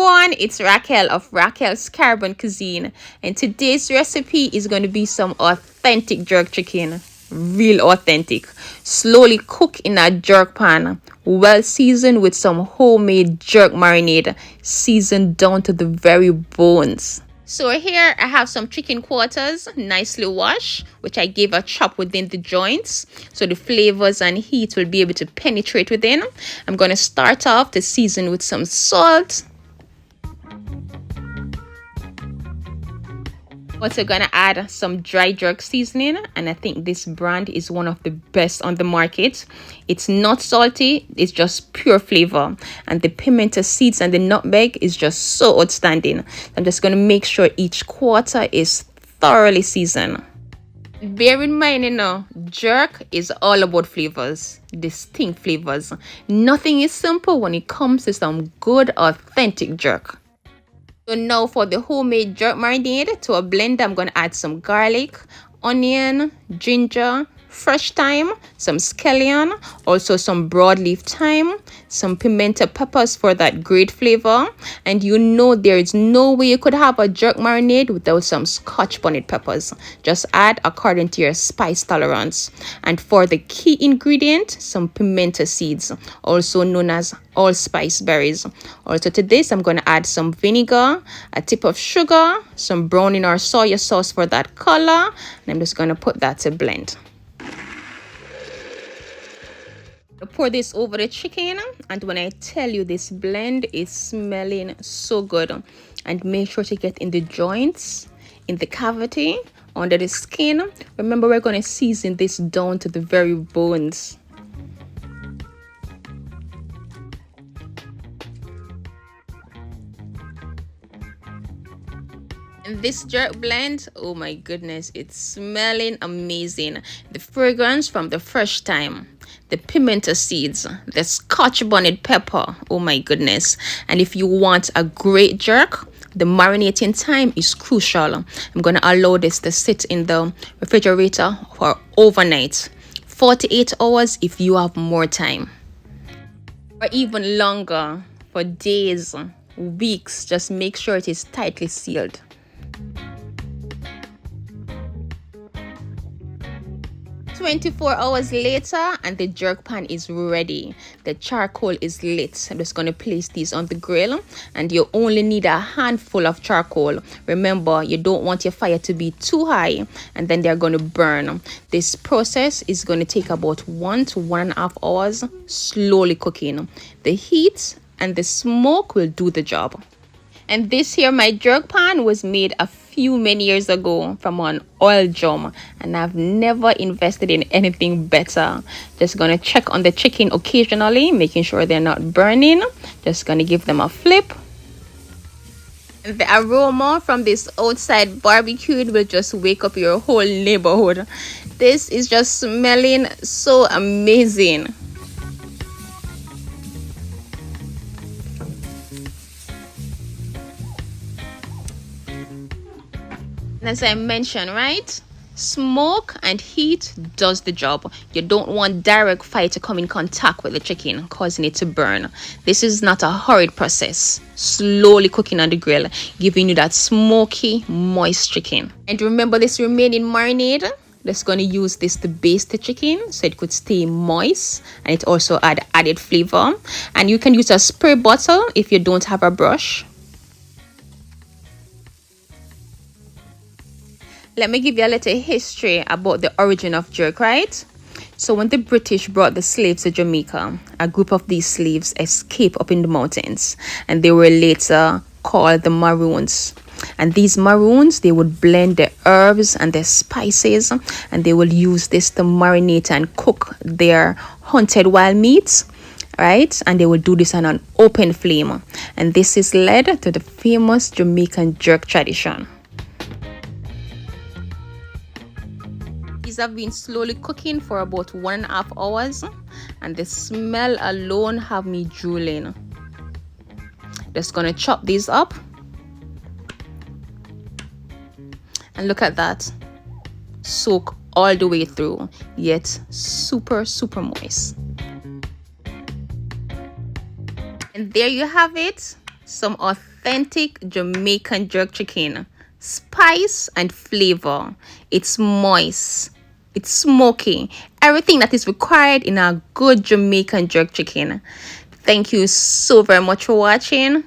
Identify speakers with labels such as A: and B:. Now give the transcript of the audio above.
A: everyone, it's Raquel of Raquel's Carbon Cuisine, and today's recipe is going to be some authentic jerk chicken. Real authentic. Slowly cook in a jerk pan, well seasoned with some homemade jerk marinade, seasoned down to the very bones. So here I have some chicken quarters, nicely washed, which I gave a chop within the joints so the flavors and heat will be able to penetrate within. I'm going to start off to season with some salt. Also gonna add some dry jerk seasoning, and I think this brand is one of the best on the market. It's not salty, it's just pure flavor, and the pimento seeds and the nutmeg is just so outstanding. I'm just gonna make sure each quarter is thoroughly seasoned. Bear in mind, jerk is all about flavors, distinct flavors. Nothing is simple when it comes to some good authentic jerk. So now for the homemade jerk marinade, to a blender I'm going to add some garlic, onion, ginger, fresh thyme, some scallion, also some broadleaf thyme, some pimento peppers for that great flavor. And there is no way you could have a jerk marinade without some scotch bonnet peppers. Just add according to your spice tolerance. And for the key ingredient, some pimento seeds, also known as allspice berries. Also to this I'm going to add some vinegar, a tip of sugar, some browning or soy sauce for that color, and I'm just going to put that to blend. Pour this over the chicken, and when I tell you this blend is smelling so good, and make sure to get in the joints, in the cavity, under the skin. Remember, we're going to season this down to the very bones. And this jerk blend, oh my goodness, it's smelling amazing. The fragrance from the fresh thyme, the pimento seeds, the scotch bonnet pepper, oh my goodness. And if you want a great jerk, the marinating time is crucial. I'm going to allow this to sit in the refrigerator for overnight, 48 hours if you have more time, or even longer, for days, weeks. Just make sure it is tightly sealed. "24 hours later, and the jerk pan is ready. The charcoal is lit. I'm just going to place these on the grill, and you only need a handful of charcoal. Remember, you don't want your fire to be too high, and then they're going to burn. This process is going to take about 1 to 1.5 hours, slowly cooking. The heat and the smoke will do the job. And this here, my jerk pan, was made many years ago from an oil drum, and I've never invested in anything better. Just gonna check on the chicken occasionally, making sure they're not burning. Just gonna give them a flip. And the aroma from this outside barbecue will just wake up your whole neighborhood. This is just smelling so amazing. As I mentioned, right? Smoke and heat does the job. You don't want direct fire to come in contact with the chicken, causing it to burn. This is not a hurried process. Slowly cooking on the grill, giving you that smoky, moist chicken. And remember this remaining marinade. Just going to use this to baste the chicken so it could stay moist, and it also added flavor. And you can use a spray bottle if you don't have a brush. Let me give you a little history about the origin of jerk, right? So when the British brought the slaves to Jamaica, a group of these slaves escaped up in the mountains, and they were later called the Maroons. And these Maroons, they would blend the herbs and the spices, and they will use this to marinate and cook their hunted wild meats, right? And they will do this on an open flame. And this is led to the famous Jamaican jerk tradition. These have been slowly cooking for about 1.5 hours, and the smell alone have me drooling. Just gonna chop these up, and look at that, soak all the way through, yet super moist. And there you have it, Some authentic Jamaican jerk chicken. Spice and flavor. It's moist. It's smoky. Everything that is required in a good Jamaican jerk chicken. Thank you so very much for watching.